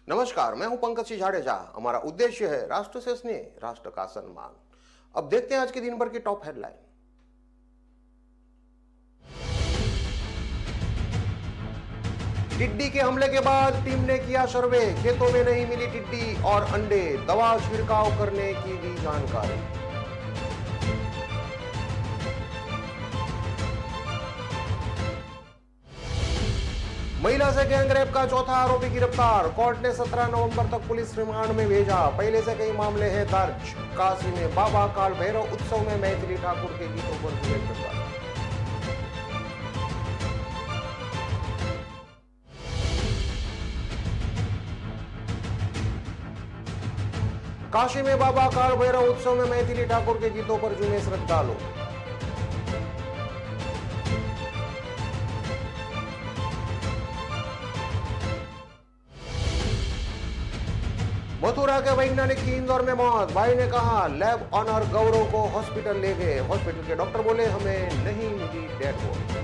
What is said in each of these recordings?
नमस्कार, मैं हूं पंकज सिंह जाडेजा। हमारा उद्देश्य है राष्ट्र से स्नेह, राष्ट्र का सम्मान। अब देखते हैं आज के दिन भर की टॉप हेडलाइन। टिड्डी के हमले के बाद टीम ने किया सर्वे, खेतों में नहीं मिली टिड्डी और अंडे, दवा छिड़काव करने की दी जानकारी। महिला से गैंगरेप का चौथा आरोपी गिरफ्तार, कोर्ट ने 17 नवंबर तक पुलिस रिमांड में भेजा। पहले से कई मामले हैं दर्ज। काशी में बाबा काल भैरव उत्सव में मैथिली ठाकुर के गीतों पर हुए प्रचार। काशी में बाबा काल भैरव उत्सव में मैथिली ठाकुर के गीतों पर झूमे श्रद्धालु। मथुरा के वैज्ञानिक की इंदौर में मौत, भाई ने कहा लैब ऑनर गौरव को हॉस्पिटल ले गए। हॉस्पिटल के डॉक्टर बोले हमें नहीं मिली डेड बॉडी।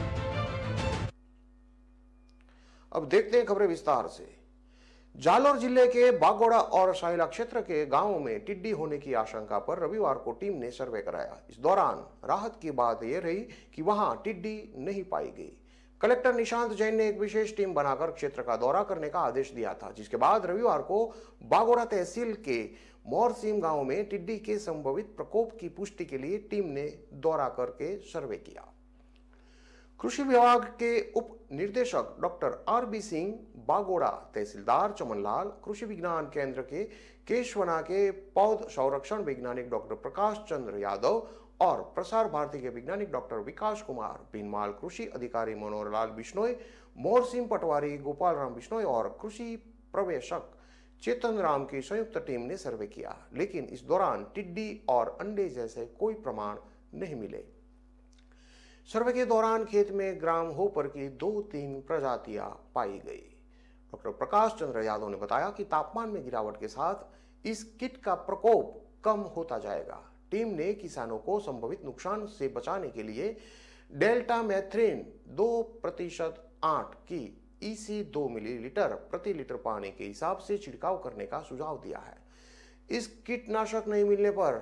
अब देखते हैं खबरें विस्तार से। जालौर जिले के बागोड़ा और साइला क्षेत्र के गांवों में टिड्डी होने की आशंका पर रविवार को टीम ने सर्वे कराया। इस दौरान राहत की बात यह रही कि वहां टिड्डी नहीं पाई गई। कलेक्टर निशांत जैन ने एक विशेष टीम बनाकर क्षेत्र का दौरा करने का आदेश दिया था, जिसके बाद रविवार को बागोड़ा तहसील के मोरसीम गांव में टिड्डी के संभावित प्रकोप की पुष्टि के लिए टीम ने दौरा करके सर्वे किया। कृषि विभाग के उप निदेशक डॉक्टर आरबी सिंह, बागोड़ा तहसीलदार चमनलाल, कृषि विज्ञान केंद्र के केशवना के पौध संरक्षण वैज्ञानिक डॉक्टर प्रकाश चंद्र यादव और प्रसार भारती के वैज्ञानिक डॉक्टर विकास कुमार, भीनमाल कृषि अधिकारी मनोहर लाल बिश्नोई, मोरसिंह पटवारी गोपाल राम बिश्नोई और कृषि प्रवेशक चेतन राम की संयुक्त टीम ने सर्वे किया, लेकिन इस दौरान टिड्डी और अंडे जैसे कोई प्रमाण नहीं मिले। सर्वे के दौरान खेत में ग्राम होपर की 2-3 प्रजातियां पाई गई। डॉक्टर प्रकाश चंद्र यादव ने बताया कि तापमान में गिरावट के साथ इस कीट का प्रकोप कम होता जाएगा। टीम ने किसानों को संभावित नुकसान से बचाने के लिए डेल्टा मैथ्रिन 2% 8 की EC 2 मिलीलीटर प्रति लीटर पानी के हिसाब से छिड़काव करने का सुझाव दिया है। इस कीटनाशक नहीं मिलने पर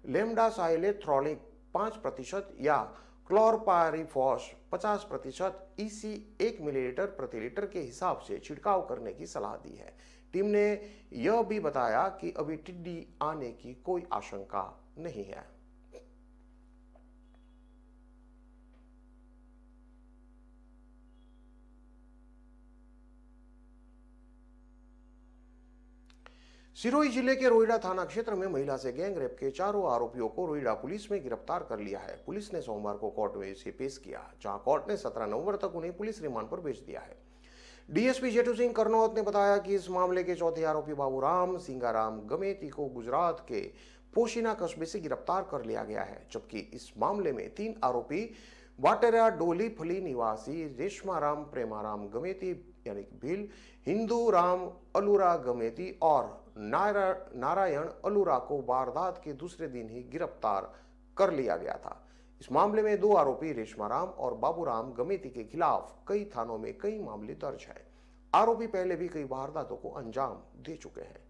लेमडासाइलेथ्रोलिक 5% या क्लोरपायरिफॉस 50% EC 1 मिलीलीटर प्रति लीटर के हिसाब से छिड़काव करने की सलाह दी है। टीम ने यह भी बताया कि अभी टिड्डी आने की कोई आशंका नहीं है। सिरोही जिले के रोहिड़ा थाना क्षेत्र में महिला से गैंगरेप के 4 आरोपियों को रोहिड़ा पुलिस ने गिरफ्तार कर लिया है। पुलिस ने सोमवार को कोर्ट में इसे पेश किया, जहां कोर्ट ने 17 नवंबर तक उन्हें पुलिस रिमांड पर भेज दिया है। डीएसपी जेठू सिंह करनौत ने बताया कि इस मामले के चौथे आरोपी बाबूराम सिंगाराम गमेती को गुजरात के पोशीना कस्बे से गिरफ्तार कर लिया गया है, जबकि इस मामले में 3 आरोपी वाटेरा डोली फली निवासी रेशमाराम प्रेमाराम गमेती यानी भील, हिंदू राम अलूरा गमेती और नारायण अलूरा को वारदात के दूसरे दिन ही गिरफ्तार कर लिया गया था। इस मामले में 2 आरोपी रेशमाराम और बाबूराम गमेती के खिलाफ कई थानों में कई मामले दर्ज हैं। आरोपी पहले भी कई वारदातों को अंजाम दे चुके हैं।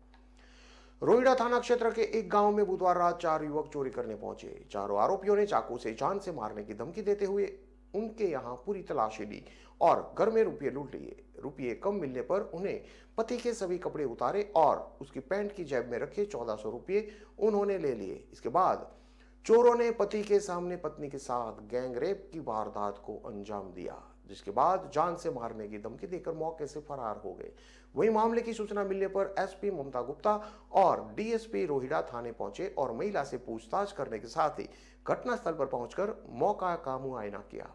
रोहिड़ा थाना क्षेत्र के एक गांव में बुधवार रात 4 युवक चोरी करने पहुंचे। चारों आरोपियों ने चाकू से जान से मारने की धमकी देते हुए उनके यहां पूरी तलाशी ली और घर में रुपये लूट लिए। रुपये कम मिलने पर उन्हें पति के सभी कपड़े उतारे और उसकी पैंट की जेब में रखे 1400 रुपये उन्होंने ले लिए। इसके बाद चोरों ने पति के सामने पत्नी के साथ गैंगरेप की वारदात को अंजाम दिया, जिसके बाद जान से मारने की धमकी देकर मौके से फरार हो गए। वहीं मामले की सूचना मिलने पर एसपी ममता गुप्ता और डीएसपी रोहिड़ा थाने पहुंचे और महिला से पूछताछ करने के साथ ही घटनास्थल पर पहुंचकर मौका का मुआयना किया।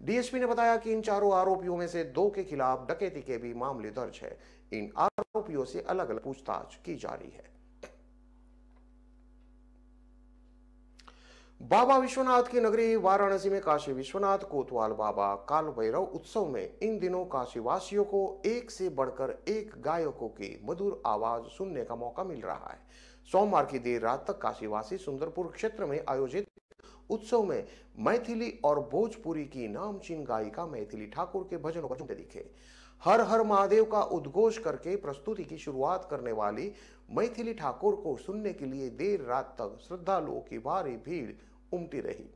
डीएसपी ने बताया कि इन 4 आरोपियों में से 2 के खिलाफ डकैती के भी मामले दर्ज है। इन आरोपियों से अलग अलग पूछताछ की जा रही है। बाबा विश्वनाथ की नगरी वाराणसी में काशी विश्वनाथ कोतवाल बाबा काल भैरव उत्सव में इन दिनों काशी वासियों को एक से बढ़कर एक गायकों की मधुर आवाज सुनने का मौका मिल रहा है। सोमवार की देर रात तक काशीवासी सुंदरपुर क्षेत्र में आयोजित उत्सव में मैथिली और भोजपुरी की नामचीन गायिका मैथिली ठाकुर के भजनों को झूमते दिखे। हर हर महादेव का उद्घोष करके प्रस्तुति की शुरुआत करने वाली मैथिली ठाकुर को सुनने के लिए देर रात तक श्रद्धालुओं की भारी भीड़ उमटी रही।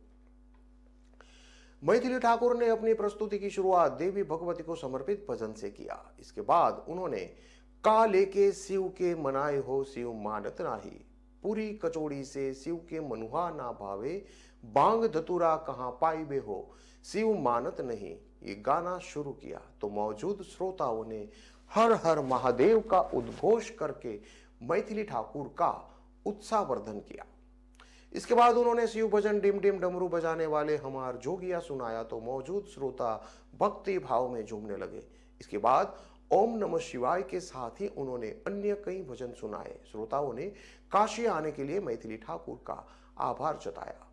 मैथिली ठाकुर ने अपनी प्रस्तुति की शुरुआत देवी भगवती को समर्पित भजन से किया। इसके बाद उन्होंने का लेके शिव के मनाए हो शिव मानत नाही, पूरी कचौड़ी से शिव के मनुहा ना भावे, बांग धतुरा कहाँ पाइबे हो शिव मानत नहीं, ये गाना शुरू किया तो मौजूद श्रोताओं ने हर हर महादेव का उद्घोष करके मैथिली ठाकुर का उत्साहवर्धन किया। इसके बाद उन्होंने शिव भजन डिम डिम डमरू बजाने वाले हमार जोगिया सुनाया तो मौजूद श्रोता भक्ति भाव में झूमने लगे। इसके बाद ओम नमः शिवाय के साथ ही उन्होंने अन्य कई भजन सुनाए। श्रोताओं ने काशी आने के लिए मैथिली ठाकुर का आभार जताया।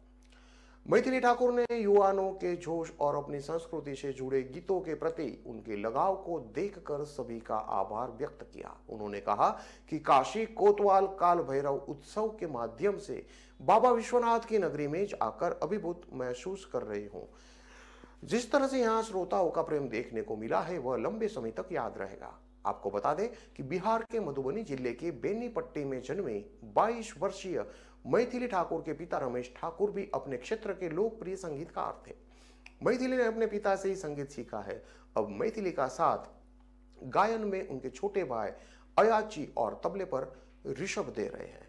मैथिली ठाकुर ने युवाओं के जोश और अपनी संस्कृति से जुड़े गीतों के प्रति उनके लगाव को देखकर सभी का आभार व्यक्त किया। उन्होंने कहा कि काशी कोतवाल काल भैरव उत्सव के माध्यम से बाबा विश्वनाथ की नगरी में आकर अभिभूत महसूस कर रहे हूं। जिस तरह से यहाँ श्रोताओं का प्रेम देखने को मिला है वह लंबे समय तक याद रहेगा। आपको बता दें कि बिहार के मधुबनी जिले के बेनीपट्टी में जन्मे 22 वर्षीय मैथिली ठाकुर के पिता रमेश ठाकुर भी अपने क्षेत्र के लोकप्रिय संगीतकार थे। मैथिली ने अपने पिता से ही संगीत सीखा है। अब मैथिली का साथ गायन में उनके छोटे भाई अयाची और तबले पर ऋषभ दे रहे हैं।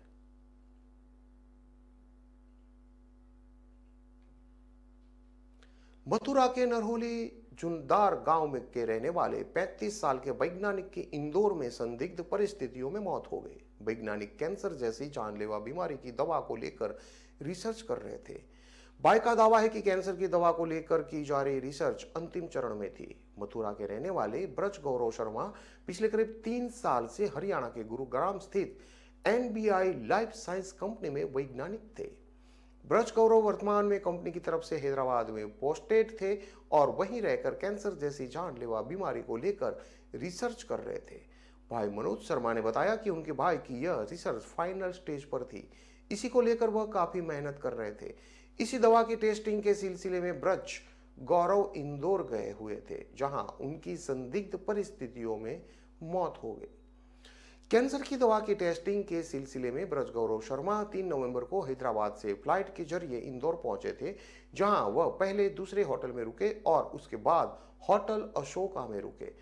मथुरा के नरहोली जुनदार गांव में के रहने वाले 35 साल के वैज्ञानिक की इंदौर में संदिग्ध परिस्थितियों में मौत हो गई। वैज्ञानिक कैंसर जैसी जानलेवा बीमारी की दवा को लेकर रिसर्च कर रहे थे। भाई का दावा है कि कैंसर की दवा को लेकर की जा रही रिसर्च अंतिम चरण में थी। मथुरा के रहने वाले ब्रज गौरव शर्मा पिछले करीब 3 साल से हरियाणा के गुरुग्राम स्थित NBI लाइफ साइंस कंपनी में वैज्ञानिक थे। ब्रज गौरव वर्तमान में कंपनी की तरफ से हैदराबाद में पोस्टेड थे और वहीं रहकर कैंसर जैसी जानलेवा बीमारी को लेकर रिसर्च कर रहे थे। भाई मनोज शर्मा ने बताया कि उनके भाई की यह रिसर्च फाइनल स्टेज पर थी। इसी को लेकर वह काफी मेहनत कर रहे थे। इसी दवा की टेस्टिंग के सिलसिले में ब्रज गौरव इंदौर गए हुए थे, जहां उनकी संदिग्ध परिस्थितियों में मौत हो गई। कैंसर की दवा की टेस्टिंग के सिलसिले में ब्रज गौरव शर्मा 3 नवंबर को हैदराबाद से फ्लाइट के जरिए इंदौर पहुंचे थे, जहां वह पहले दूसरे होटल में रुके और उसके बाद होटल अशोका में रुके।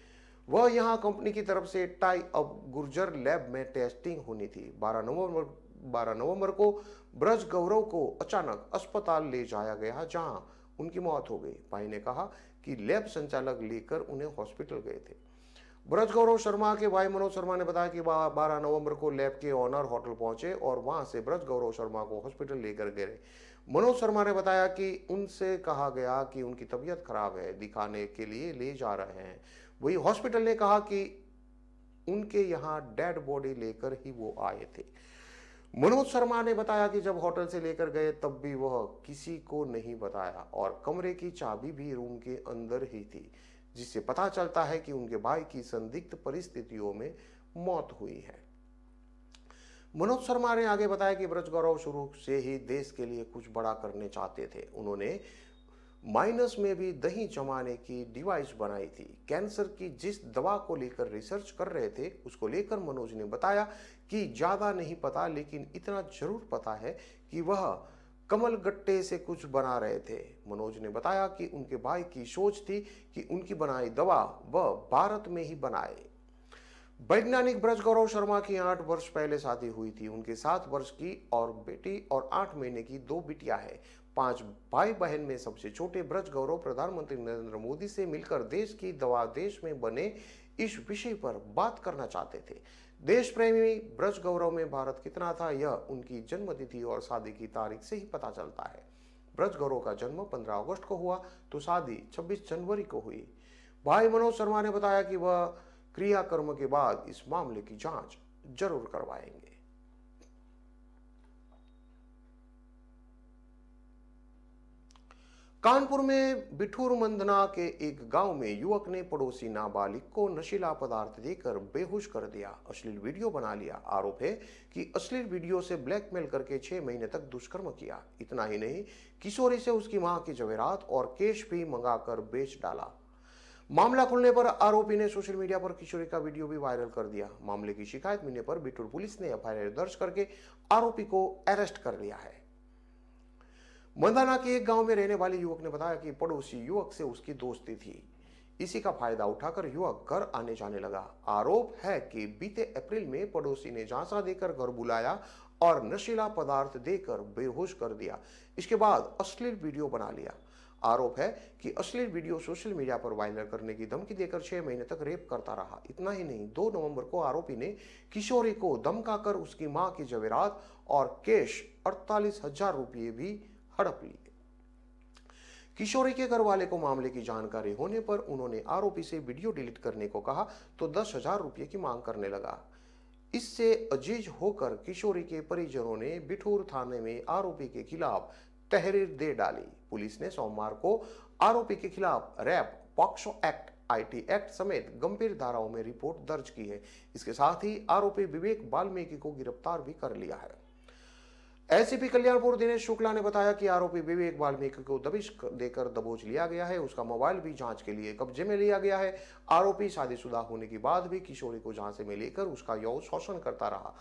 वह यहां कंपनी की तरफ से टाई अप गुर्जर लैब में टेस्टिंग होनी थी। 12 नवंबर को ब्रज गौरव को अचानक अस्पताल ले जाया गया, जहां उनकी मौत हो गई। भाई ने कहा कि लैब संचालक लेकर उन्हें हॉस्पिटल गए थे। ब्रज गौरव शर्मा के भाई मनोज शर्मा ने बताया कि 12 नवंबर को लैब के ऑनर होटल पहुंचे और वहां से ब्रज गौरव शर्मा को हॉस्पिटल लेकर गए। मनोज शर्मा ने बताया कि उनसे कहा गया कि उनकी तबीयत खराब है, दिखाने के लिए ले जा रहे हैं। वही हॉस्पिटल ने कहा कि उनके यहाँ डेड बॉडी लेकर ही वो आए थे। मनोज शर्मा ने बताया कि जब होटल से लेकर गए तब भी वह किसी को नहीं बताया और कमरे की चाबी भी रूम के अंदर ही थी, जिससे पता चलता है कि उनके भाई की संदिग्ध परिस्थितियों में मौत हुई है। मनोज शर्मा ने आगे बताया कि ब्रज गौरव शुरू से ही देश के लिए कुछ बड़ा करने चाहते थे। उन्होंने माइनस में भी दही जमाने की डिवाइस बनाई थी। कैंसर की जिस दवा को लेकर रिसर्च कर रहे थे उसको लेकर मनोज ने बताया कि ज्यादा नहीं पता, लेकिन इतना जरूर पता है कि वह कमल गट्टे से कुछ बना रहे थे। मनोज ने बताया कि उनके भाई की सोच थी कि उनकी बनाई दवा वह भारत में ही बनाए। वैज्ञानिक ब्रज गौरव शर्मा की 8 वर्ष पहले शादी हुई थी। उनके 7 वर्ष की और बेटी और 8 महीने की 2 बिटियां हैं। 5 भाई बहन में सबसे छोटे ब्रज गौरव प्रधानमंत्री नरेंद्र मोदी से मिलकर देश की दवा देश में बने इस विषय पर बात करना चाहते थे। देश प्रेमी ब्रज गौरव में भारत कितना था यह उनकी जन्मतिथि और शादी की तारीख से ही पता चलता है। ब्रज गौरव का जन्म 15 अगस्त को हुआ तो शादी 26 जनवरी को हुई। भाई मनोज शर्मा ने बताया कि वह क्रियाकर्म के बाद इस मामले की जांच जरूर करवाएंगे। कानपुर में बिठूर मंदना के एक गांव में युवक ने पड़ोसी नाबालिग को नशीला पदार्थ देकर बेहोश कर दिया, अश्लील वीडियो बना लिया। आरोप है कि अश्लील वीडियो से ब्लैकमेल करके 6 महीने तक दुष्कर्म किया। इतना ही नहीं, किशोरी से उसकी मां के जवेरात और केश भी मंगाकर बेच डाला। मामला खुलने पर आरोपी ने सोशल मीडिया पर किशोरी का वीडियो भी वायरल कर दिया। मामले की शिकायत मिलने पर बिठूर पुलिस ने एफआईआर दर्ज करके आरोपी को अरेस्ट कर लिया है। मंदाना के एक गांव में रहने वाले युवक ने बताया कि पड़ोसी युवक से उसकी दोस्ती थी। इसी का फायदा उठाकर युवक घर आने जाने लगा। आरोप है कि बीते अप्रैल में पड़ोसी ने झांसा देकर घर बुलाया और नशीला पदार्थ देकर बेहोश कर दिया। इसके बाद अश्लील वीडियो बना लिया। आरोप है कि अश्लील वीडियो सोशल मीडिया पर वायरल करने की धमकी देकर 6 महीने तक रेप करता रहा। इतना ही नहीं, 2 नवंबर को आरोपी ने किशोरी को धमकाकर उसकी मां की जवेरात और कैश 48,000 रुपये भी हड़प लिए। किशोरी के घर वाले को मामले की जानकारी होने पर उन्होंने आरोपी से वीडियो डिलीट करने को कहा तो 10,000 रुपये की मांग करने लगा। इससे अजीज होकर किशोरी के परिजनों ने बिठूर थाने में आरोपी के खिलाफ तहरीर दे डाली। पुलिस ने सोमवार को आरोपी के खिलाफ rape, POCSO act, IT act समेत गंभीर धाराओं में रिपोर्ट दर्ज की है। इसके साथ ही आरोपी विवेक वाल्मीकि को गिरफ्तार भी कर लिया है। एसीपी कल्याणपुर दिनेश शुक्ला ने बताया कि आरोपी विवेक वाल्मीकि को दबिश देकर दबोच लिया गया है। उसका मोबाइल भी जांच के लिए कब्जे में लिया गया है। आरोपी शादीशुदा होने के बाद भी किशोरी को झांसे में लेकर उसका यौन शोषण करता रहा।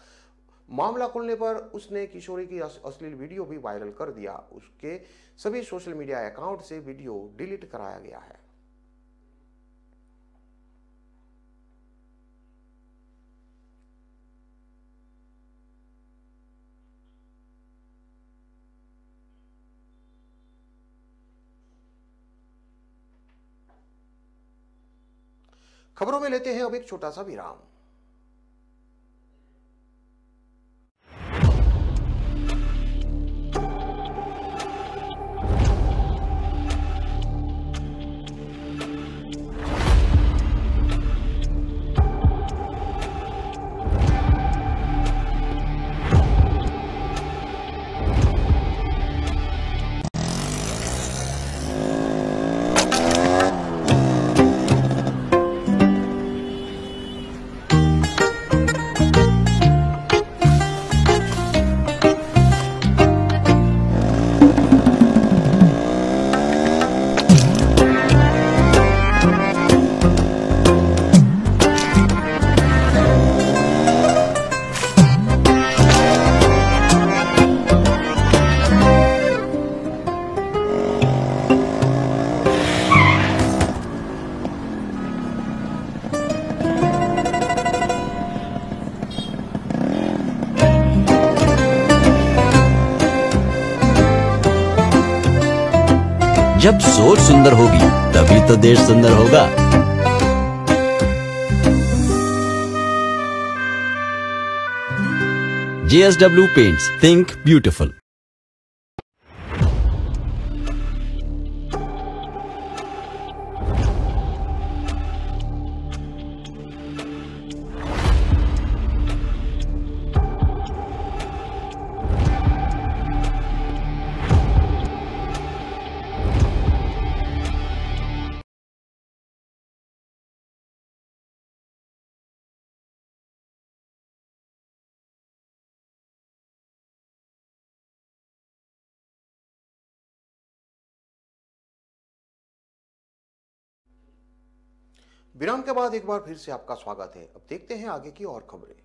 मामला खुलने पर उसने किशोरी की अश्लील वीडियो भी वायरल कर दिया। उसके सभी सोशल मीडिया अकाउंट से वीडियो डिलीट कराया गया है। खबरों में लेते हैं अब एक छोटा सा विराम। जब सोच सुंदर होगी तभी तो देश सुंदर होगा। JSW Paints, think beautiful। विराम के बाद एक बार फिर से आपका स्वागत है। अब देखते हैं आगे की और खबरें।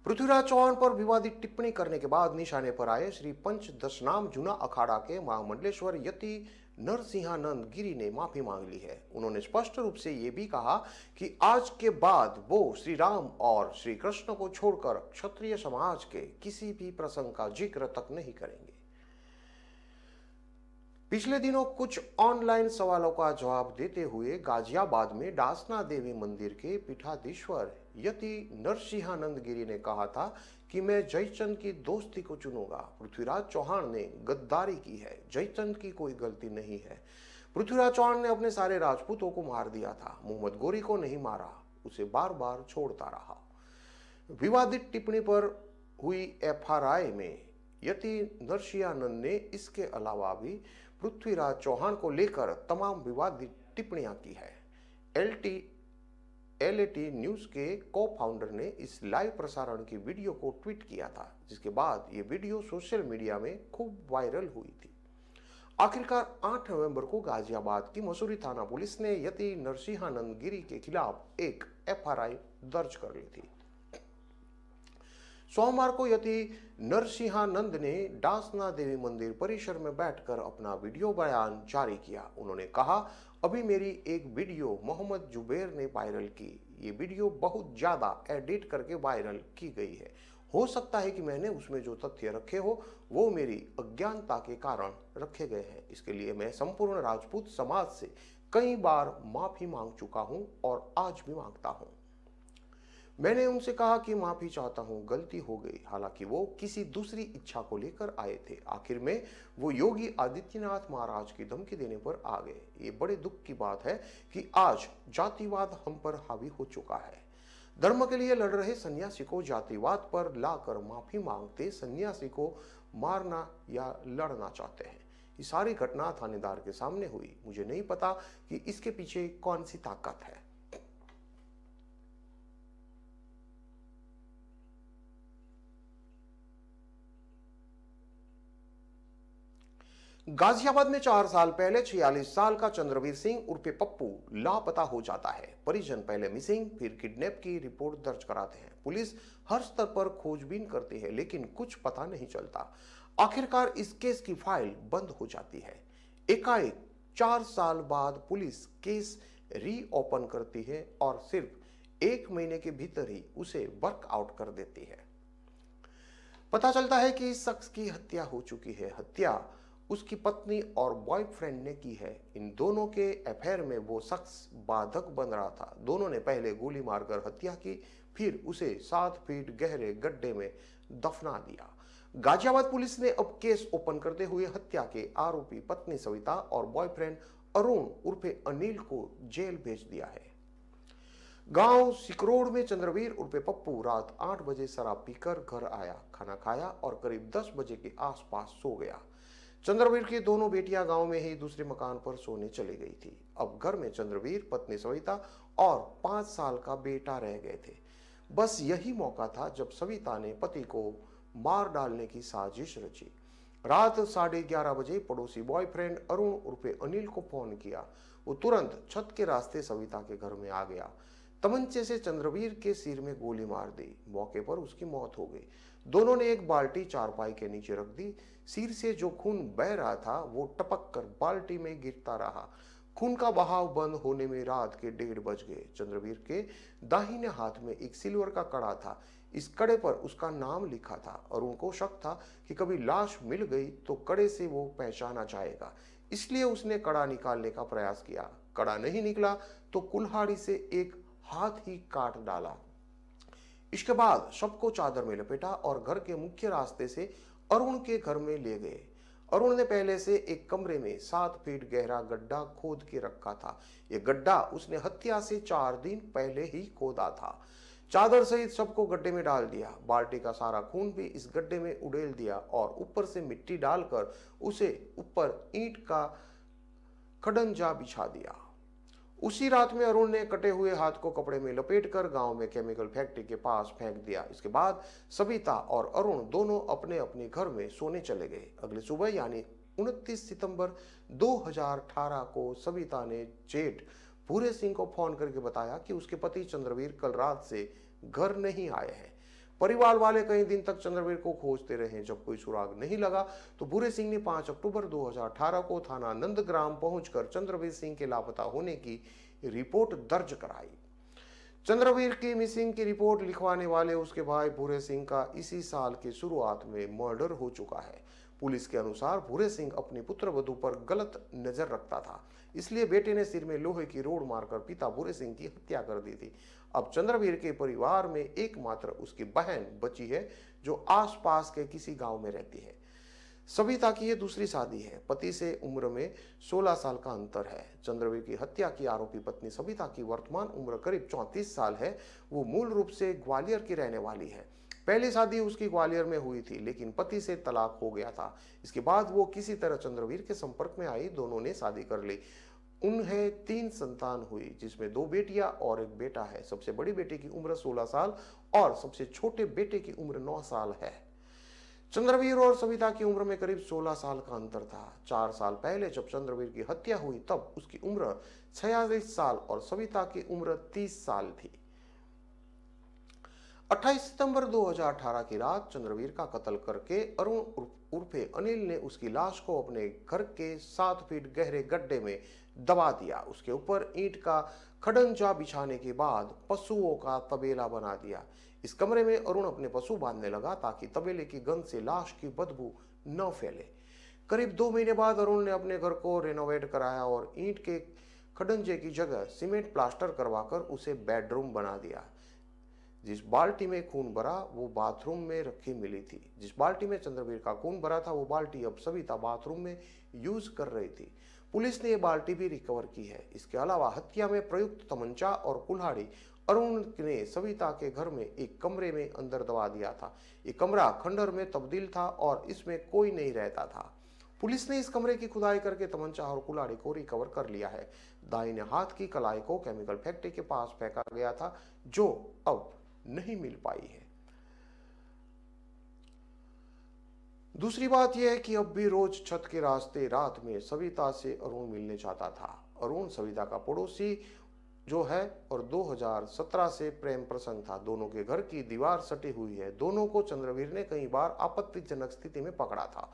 पृथ्वीराज चौहान पर विवादित टिप्पणी करने के बाद निशाने पर आए श्री पंच दशनाम जूना अखाड़ा के महामंडलेश्वर यति नरसिंहानंद गिरी ने माफी मांग ली है। उन्होंने स्पष्ट रूप से ये भी कहा कि आज के बाद वो श्री राम और श्री कृष्ण को छोड़कर क्षत्रिय समाज के किसी भी प्रसंग का जिक्र तक नहीं करेंगे। पिछले दिनों कुछ ऑनलाइन सवालों का जवाब देते हुए गाजियाबाद में डासना देवी मंदिर के पीठाधीश्वर यति नरसिंहानंद गिरी ने कहा था कि मैं जयचंद की दोस्ती को चुनूंगा। पृथ्वीराज चौहान ने गद्दारी की है, जयचंद की कोई गलती नहीं है। पृथ्वीराज चौहान ने अपने सारे राजपूतों को मार दिया था, मोहम्मद गोरी को नहीं मारा, उसे बार बार छोड़ता रहा। विवादित टिप्पणी पर हुई एफआईआर में यति नरसिंहानंद ने इसके अलावा भी पृथ्वीराज चौहान को लेकर तमाम विवादित टिप्पणियां की है। एलएटी न्यूज के को फाउंडर ने इस लाइव प्रसारण की वीडियो को ट्वीट किया था, जिसके बाद ये वीडियो सोशल मीडिया में खूब वायरल हुई थी। आखिरकार 8 नवंबर को गाजियाबाद की मसूरी थाना पुलिस ने यति नरसिंहानंद गिरी के खिलाफ एक एफआईआर दर्ज कर ली थी। सोमवार को यति नरसिंहानंद ने डासना देवी मंदिर परिसर में बैठकर अपना वीडियो बयान जारी किया। उन्होंने कहा, अभी मेरी एक वीडियो मोहम्मद जुबैर ने वायरल की। ये वीडियो बहुत ज्यादा एडिट करके वायरल की गई है। हो सकता है कि मैंने उसमें जो तथ्य रखे हो वो मेरी अज्ञानता के कारण रखे गए हैं। इसके लिए मैं संपूर्ण राजपूत समाज से कई बार माफी मांग चुका हूं और आज भी मांगता हूं। मैंने उनसे कहा कि माफी चाहता हूं, गलती हो गई। हालांकि वो किसी दूसरी इच्छा को लेकर आए थे। आखिर में वो योगी आदित्यनाथ महाराज की धमकी देने पर आ गए। ये बड़े दुख की बात है कि आज जातिवाद हम पर हावी हो चुका है। धर्म के लिए लड़ रहे सन्यासी को जातिवाद पर लाकर माफी मांगते सन्यासी को मारना या लड़ना चाहते हैं। ये सारी घटना थानेदार के सामने हुई। मुझे नहीं पता कि इसके पीछे कौन सी ताकत है। गाजियाबाद में 4 साल पहले 46 साल का चंद्रवीर सिंह उर्फे पप्पू लापता हो जाता है। परिजन पहले मिसिंग फिर किडनैप की रिपोर्ट दर्ज कराते हैं। पुलिस हर स्तर पर खोजबीन करती है लेकिन कुछ पता नहीं चलता। आखिरकार इस केस की फाइल बंद हो जाती है। एकाएक 4 साल बाद पुलिस केस रीओपन करती है और सिर्फ 1 महीने के भीतर ही उसे वर्कआउट कर देती है। पता चलता है कि इस शख्स की हत्या हो चुकी है। हत्या उसकी पत्नी और बॉयफ्रेंड ने की है। इन दोनों के अफेयर में वो शख्स बाधक बन रहा था। दोनों ने पहले गोली मारकर हत्या की, फिर उसे 7 फीट गहरे गड्ढे में दफना दिया। गाजियाबाद पुलिस ने अब केस ओपन करते हुए हत्या के आरोपी पत्नी सविता और बॉयफ्रेंड अरुण उर्फे अनिल को जेल भेज दिया है। गांव सिकरोड़ में चंद्रवीर उर्फे पप्पू रात 8 बजे शराब पीकर घर आया, खाना खाया और करीब 10 बजे के आसपास सो गया। चंद्रवीर की दोनों बेटियां गांव में ही दूसरे मकान पर सोने चली गई थी। अब घर में चंद्रवीर, पत्नी सविता और 5 साल का बेटा रह गए थे। बस यही मौका था जब सविता ने पति को मार डालने की साजिश रची। रात 11:30 बजे पड़ोसी बॉयफ्रेंड अरुण उर्फे अनिल को फोन किया। वो तुरंत छत के रास्ते सविता के घर में आ गया। तमंचे से चंद्रवीर के सिर में गोली मार दी। मौके पर उसकी मौत हो गई। दोनों ने एक बाल्टी चारपाई के नीचे रख दी। सिर से जो खून बह रहा था वो टपक कर बाल्टी में गिरता रहा। खून का बहाव बंद होने में रात के 1:30 बज गए। चंद्रवीर के दाहिने हाथ में एक सिल्वर का कड़ा था। इस कड़े पर उसका नाम लिखा था। अरुण को शक था कि कभी लाश मिल गई तो कड़े से वो पहचाना जाएगा, इसलिए उसने कड़ा निकालने का प्रयास किया। कड़ा नहीं निकला तो कुल्हाड़ी से एक हाथ ही काट डाला। इसके बाद शव को चादर में लपेटा और घर के मुख्य रास्ते से अरुण के घर में ले गए। अरुण ने पहले से एक कमरे में 7 फीट गहरा गड्ढा खोद के रखा था। यह गड्ढा उसने हत्या से 4 दिन पहले ही खोदा था। चादर सहित शव को गड्ढे में डाल दिया। बाल्टी का सारा खून भी इस गड्ढे में उड़ेल दिया और ऊपर से मिट्टी डालकर उसे ऊपर ईंट का खड़ंजा बिछा दिया। उसी रात में अरुण ने कटे हुए हाथ को कपड़े में लपेटकर गांव में केमिकल फैक्ट्री के पास फेंक दिया। इसके बाद सविता और अरुण दोनों अपने अपने घर में सोने चले गए। अगले सुबह यानी 29 सितंबर 2018 को सविता ने जेठ भूरे सिंह को फोन करके बताया कि उसके पति चंद्रवीर कल रात से घर नहीं आए हैं। परिवार वाले कई दिन तक चंद्रवीर को खोजते रहे। जब कोई सुराग नहीं लगा तो भूरे सिंह ने 5 अक्टूबर 2018 को थाना नंदग्राम पहुंचकर चंद्रवीर सिंह के लापता होने की रिपोर्ट दर्ज कराई। चंद्रवीर की मिसिंग की रिपोर्ट लिखवाने वाले उसके भाई भूरे सिंह का इसी साल की शुरुआत में मर्डर हो चुका है। पुलिस के अनुसार भूरे सिंह अपनी पुत्रवधू पर गलत नजर रखता था, इसलिए बेटे ने सिर में लोहे की रोड मारकर पिता भूरे सिंह की हत्या कर दी थी। अब चंद्रवीर के परिवार में एकमात्र उसकी बहन बची है जो आसपास के किसी गांव में रहती है। सविता की यह दूसरी शादी है। पति से उम्र में 16 साल का अंतर है। चंद्रवीर की हत्या की आरोपी पत्नी सविता की वर्तमान उम्र करीब 34 साल है। वो मूल रूप से ग्वालियर की रहने वाली है। पहली शादी उसकी ग्वालियर में हुई थी, लेकिन पति से तलाक हो गया था। इसके बाद वो किसी तरह चंद्रवीर के संपर्क में आई। दोनों ने शादी कर ली। उन्हें 3 संतान हुई, जिसमें 2 बेटियां और 1 बेटा है। सबसे बड़ी बेटी की उम्र 16 साल और सबसे छोटे बेटे की उम्र 9 साल है। चंद्रवीर और सविता की उम्र में करीब 16 साल का अंतर था। 4 साल पहले जब चंद्रवीर की हत्या हुई तब उसकी उम्र 46 साल और सविता की उम्र 30 साल थी। 28 सितंबर 2018 की रात चंद्रवीर का कत्ल करके अरुण उर्फे अनिल ने उसकी लाश को अपने घर के 7 फीट गहरे गड्ढे में दबा दिया। उसके ऊपर ईंट का खड़ंजा बिछाने के बाद पशुओं का तबेला बना दिया। इस कमरे में अरुण अपने पशु बांधने लगा ताकि तबेले की गंध से लाश की बदबू न फैले। करीब 2 महीने बाद अरुण ने अपने घर को रेनोवेट कराया और ईंट के खड़ंजे की जगह सीमेंट प्लास्टर करवाकर उसे बेडरूम बना दिया। जिस बाल्टी में खून भरा वो बाथरूम में रखी मिली थी। जिस बाल्टी में चंद्रवीर का खून भरा था वो बाल्टी अब सविता बाथरूम में यूज कर रही थी। पुलिस ने ये बाल्टी भी रिकवर की है। इसके अलावा हत्या में प्रयुक्त तमंचा और कुल्हाड़ी अरुण ने सविता के घर में एक कमरे में अंदर दबा दिया था। ये कमरा खंडहर में तब्दील था और इसमें कोई नहीं रहता था। पुलिस ने इस कमरे की खुदाई करके तमंचा और कुल्हाड़ी को रिकवर कर लिया है। दाहिने हाथ की कलाई को केमिकल फैक्ट्री के पास फेंका गया था जो अब नहीं मिल पाई है। दूसरी बात यह है कि अब भी रोज छत के रास्ते रात में सविता से अरुण मिलने जाता था। अरुण सविता का पड़ोसी जो है और 2017 से प्रेम प्रसंग था। दोनों के घर की दीवार सटी हुई है। दोनों को चंद्रवीर ने कई बार आपत्तिजनक स्थिति में पकड़ा था।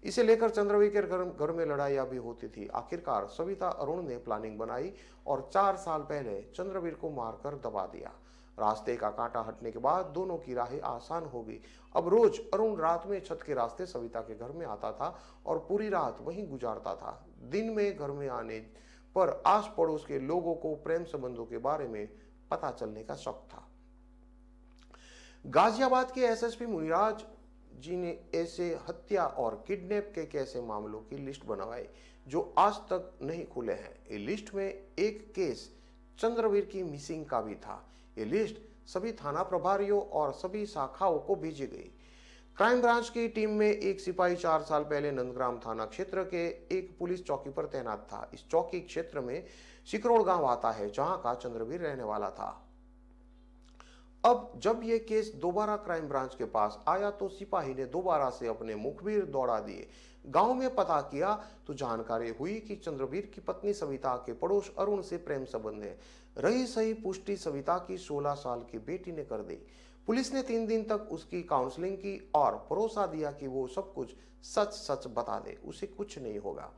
इसे लेकर चंद्रवीर के घर में लड़ाइयां भी होती थी। आखिरकार सविता अरुण ने प्लानिंग बनाई और 4 साल पहले चंद्रवीर को मारकर दबा दिया। रास्ते का कांटा हटने के बाद दोनों की राहें आसान हो गई। अब रोज अरुण रात में छत के रास्ते सविता के घर में आता था और पूरी रात वहीं गुजारता था। दिन में घर में आने पर आस पड़ोस के लोगों को प्रेम संबंधों के बारे में पता चलने का शक था। गाजियाबाद के एसएसपी मुनिराज जी ने ऐसे हत्या और किडनैप के कैसे मामलों की लिस्ट बनवाई जो आज तक नहीं खुले हैं। ये लिस्ट में एक केस चंद्रवीर की मिसिंग का भी था। ये लिस्ट सभी थाना प्रभारियों और सभी शाखाओं को भेजी गई। क्राइम ब्रांच की टीम में एक सिपाही 4 साल पहले नंदग्राम थाना क्षेत्र के एक पुलिस चौकी पर तैनात था। इस चौकी क्षेत्र में सिकरोड़ गांव आता है जहां का चंद्रवीर रहने वाला था। अब जब यह केस दोबारा क्राइम ब्रांच के पास आया तो सिपाही ने दोबारा से अपने मुखबिर दौड़ा दिए। गांव में पता किया तो जानकारी हुई कि चंद्रवीर की पत्नी सविता के पड़ोस अरुण से प्रेम संबंध है। रही सही पुष्टि सविता की 16 साल की बेटी ने कर दी। पुलिस ने 3 दिन तक उसकी काउंसलिंग की और भरोसा दिया कि वो सब कुछ सच सच बता दे, उसे कुछ नहीं होगा।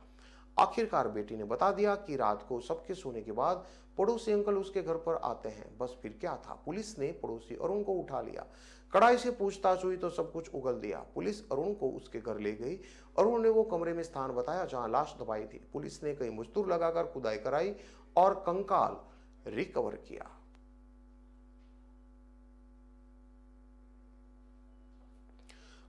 आखिरकार बेटी ने बता दिया कि रात को सबके सोने के बाद पड़ोसी अंकल उसके घर पर आते हैं। बस फिर क्या था, पुलिस ने पड़ोसी अरुण को उठा लिया। कड़ाई से पूछताछ हुई तो सब कुछ उगल दिया। पुलिस अरुण को उसके घर ले गई। अरुण ने वो कमरे में स्थान बताया जहां लाश दबाई थी। पुलिस ने कई मजदूर लगाकर खुदाई कराई और कंकाल रिकवर किया।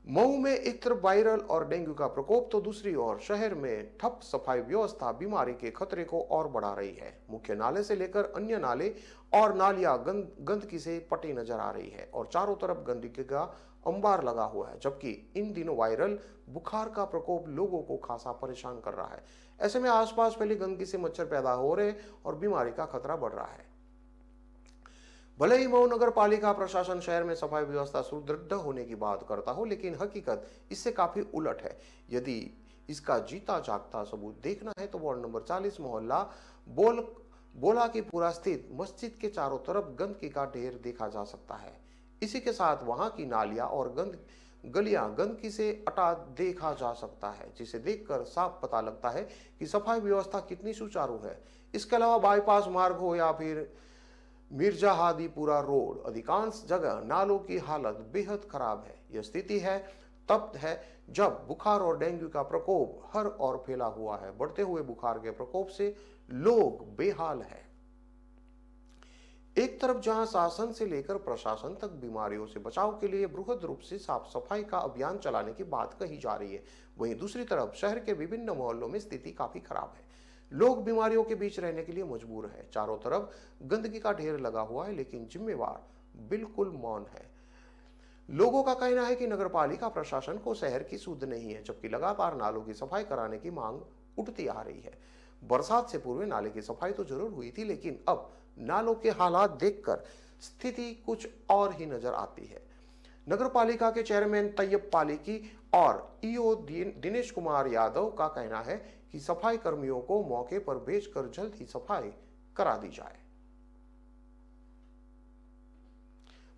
मऊ में एक तरफ वायरल और डेंगू का प्रकोप तो दूसरी ओर शहर में ठप सफाई व्यवस्था बीमारी के खतरे को और बढ़ा रही है। मुख्य नाले से लेकर अन्य नाले और नालियां गंदगी से पटी नजर आ रही है और चारों तरफ गंदगी का अंबार लगा हुआ है। जबकि इन दिनों वायरल बुखार का प्रकोप लोगों को खासा परेशान कर रहा है। ऐसे में आसपास फैली गंदगी से मच्छर पैदा हो रहे और बीमारी का खतरा बढ़ रहा है। भले ही मऊ नगर पालिका प्रशासन शहर में सफाई व्यवस्था सुदृढ़ होने की बात करता हो, लेकिन हकीकत इससे काफी उलट है। यदि इसका जीता जागता सबूत देखना है तो वार्ड नंबर 40 मोहल्ला बोला की पूरा स्थित मस्जिद के चारों तरफ गंदगी का ढेर देखा जा सकता है। इसी के साथ वहां की नालियां और गलियां गंदगी से अटा देखा जा सकता है, जिसे देखकर साफ पता लगता है कि सफाई व्यवस्था कितनी सुचारू है। इसके अलावा बाईपास मार्ग हो या फिर मिर्जा हादीपुरा रोड, अधिकांश जगह नालों की हालत बेहद खराब है। यह स्थिति है तब है जब बुखार और डेंगू का प्रकोप हर ओर फैला हुआ है। बढ़ते हुए बुखार के प्रकोप से लोग बेहाल हैं। एक तरफ जहां शासन से लेकर प्रशासन तक बीमारियों से बचाव के लिए बृहद रूप से साफ सफाई का अभियान चलाने की बात कही जा रही है, वहीं दूसरी तरफ शहर के विभिन्न मोहल्लों में स्थिति काफी खराब है। लोग बीमारियों के बीच रहने के लिए मजबूर है। चारों तरफ गंदगी का ढेर लगा हुआ है, लेकिन जिम्मेवार बिल्कुल मौन है। लोगों का कहना है कि नगर पालिका प्रशासन को शहर की सुध नहीं है, जबकि लगातार नालों की सफाई कराने की मांग उठती आ रही है। बरसात से पूर्व नाले की सफाई तो जरूर हुई थी, लेकिन अब नालों के हालात देखकर स्थिति कुछ और ही नजर आती है। नगर पालिका के चेयरमैन तैयब पालिकी और ईओ दिनेश कुमार यादव का कहना है कि सफाई कर्मियों को मौके पर भेजकर जल्द ही सफाई करा दी जाए।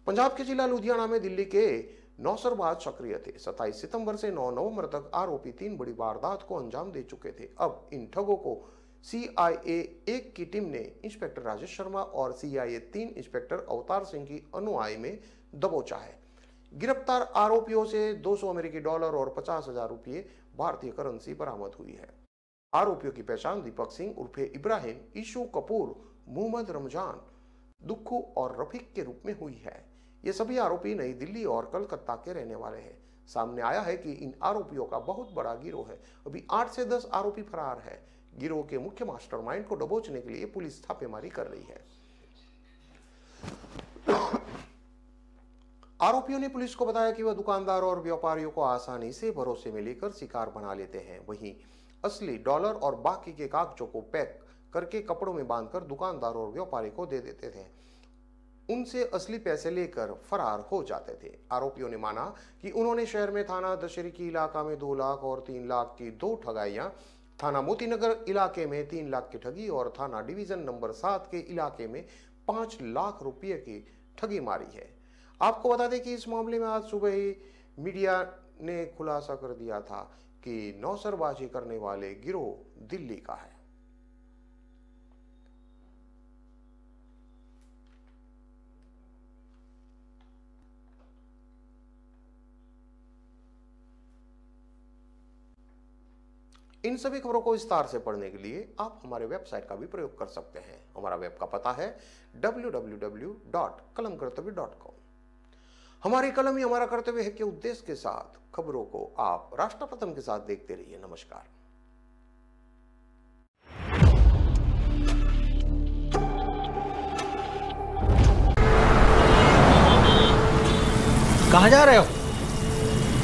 पंजाब के जिला लुधियाना में दिल्ली के नौसरबाज सक्रिय थे। 27 सितंबर से 9 नवंबर तक आरोपी 3 बड़ी वारदात को अंजाम दे चुके थे। अब इन ठगों को CIA 1 की टीम ने इंस्पेक्टर राजेश शर्मा और CIA 3 इंस्पेक्टर अवतार सिंह की अनुयायी में दबोचा है। गिरफ्तार आरोपियों से 200 अमेरिकी डॉलर और 50,000 रुपये भारतीय करेंसी बरामद हुई है। आरोपियों की पहचान दीपक सिंह उर्फे इब्राहिम, ईशू कपूर, मोहम्मद रमजान, दुक्खू और रफीक के रूप में हुई है। ये सभी आरोपी नई दिल्ली और कलकत्ता के रहने वाले हैं। सामने आया है कि इन आरोपियों का बहुत बड़ा गिरोह है। अभी 8 से 10 आरोपी फरार है। गिरोह के मुख्य मास्टरमाइंड को दबोचने के लिए पुलिस छापेमारी कर रही है। आरोपियों ने पुलिस को बताया कि वह दुकानदार और व्यापारियों को आसानी से भरोसे में लेकर शिकार बना लेते हैं। वहीं असली डॉलर और बाकी के कागजों को पैक करके कपड़ों में बांधकर दुकानदार और व्यापारी को दे देते थे। उनसे असली पैसे लेकर फरार हो जाते थे। आरोपियों ने माना कि उन्होंने शहर में थाना दशहरी की इलाका में 2 लाख और 3 लाख की 2 ठगाइयां, थाना मोतीनगर इलाके में 3 लाख की ठगी और थाना डिवीजन नंबर 7 के इलाके में 5 लाख रुपये की ठगी मारी है। आपको बता दें कि इस मामले में आज सुबह ही मीडिया ने खुलासा कर दिया था कि नौसरबाजी करने वाले गिरोह दिल्ली का है। इन सभी खबरों को विस्तार से पढ़ने के लिए आप हमारे वेबसाइट का भी प्रयोग कर सकते हैं। हमारा वेब का पता है www.kalamkartavya.com। हमारी कलम ही हमारा कर्तव्य है के उद्देश्य के साथ खबरों को आप राष्ट्र प्रथम के साथ देखते रहिए। नमस्कार। कहाँ जा रहे हो?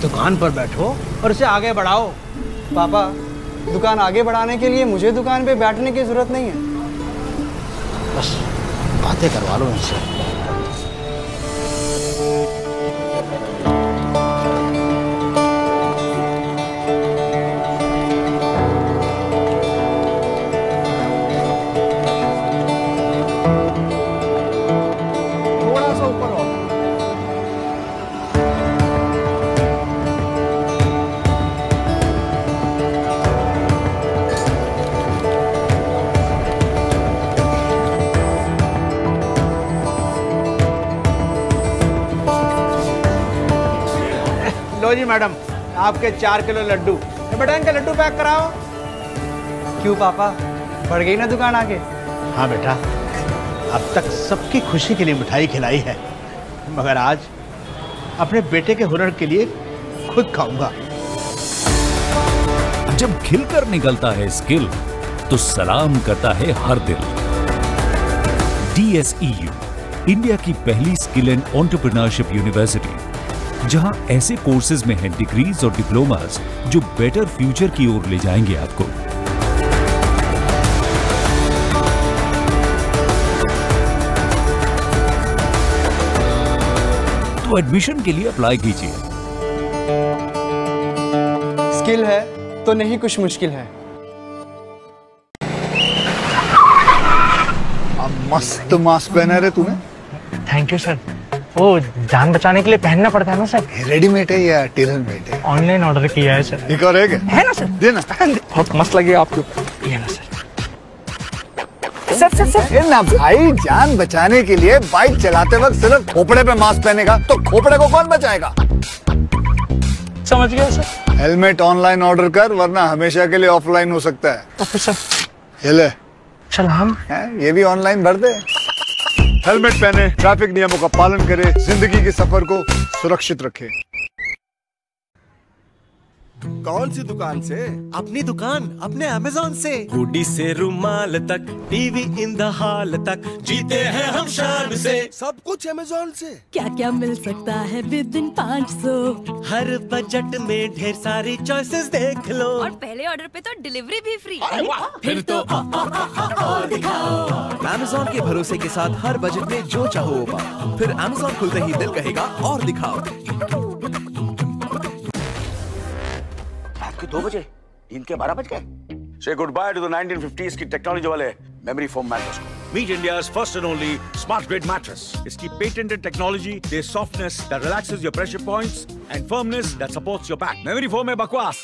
दुकान पर बैठो और इसे आगे बढ़ाओ। पापा, दुकान आगे बढ़ाने के लिए मुझे दुकान पे बैठने की जरूरत नहीं है। बस बातें करवा लो इनसे। थोड़ा सा ऊपर हो। लो जी मैडम, आपके 4 किलो लड्डू। बेटा इनका लड्डू पैक कराओ। क्यों पापा, बढ़ गई ना दुकान आगे? हाँ बेटा, अब तक सबकी खुशी के लिए मिठाई खिलाई है, मगर आज अपने बेटे के हुनर के लिए खुद खाऊंगा। जब खिलकर निकलता है स्किल तो सलाम करता है हर दिल। DSEU, इंडिया की पहली स्किल एंड एंटरप्रेन्योरशिप यूनिवर्सिटी, जहां ऐसे कोर्सेज में हैं डिग्रीज और डिप्लोमास जो बेटर फ्यूचर की ओर ले जाएंगे आपको। तो एडमिशन के लिए अप्लाई कीजिए। स्किल है तो नहीं कुछ मुश्किल है। अब मस्त मास्क पहना रे तूने। Thank you sir. वो जान बचाने के लिए पहनना पड़ता है ना सर। रेडीमेड है या टेलर मेड है? ऑनलाइन ऑर्डर किया है सर। एक और है क्या? है ना सर। देना। बहुत मस्त लगे आपके ऊपर। ये ना सर। Sir sir sir. ये ना भाई, जान बचाने के लिए बाइक चलाते वक्त सिर्फ खोपड़े पे मास्क पहनेगा तो खोपड़े को कौन बचाएगा? समझ गया सर। हेलमेट ऑनलाइन ऑर्डर कर, वरना हमेशा के लिए ऑफलाइन हो सकता है। Okay sir. ये ले। चल हम ये भी ऑनलाइन भर दे। हेलमेट पहने, ट्रैफिक नियमों का पालन करे, जिंदगी के सफर को सुरक्षित रखे। कौन सी दुकान से? अपनी दुकान अपने अमेज़न से। हुडी से रुमाल तक, टीवी इन द हॉल तक, जीते हैं हम शान से। सब कुछ अमेज़न से। क्या क्या मिल सकता है विद इन 500। हर बजट में ढेर सारी चॉइसेस देख लो। और पहले ऑर्डर पे तो डिलीवरी भी फ्री। फिर तो और दिखाओ। अमेज़न के भरोसे के साथ हर बजट में जो चाहो वो पाओ। फिर अमेज़न खुलते ही दिल कहेगा और दिखाओ। 2 बजे, दिन के 12 बज गए। Say goodbye to the 1950s की टेक्नोलॉजी वाले memory foam mattress को। Meet India's first and only smart grade mattress. इसकी patented technology, there's softness that relaxes your pressure points and firmness that supports your back. Memory foam है बकवास।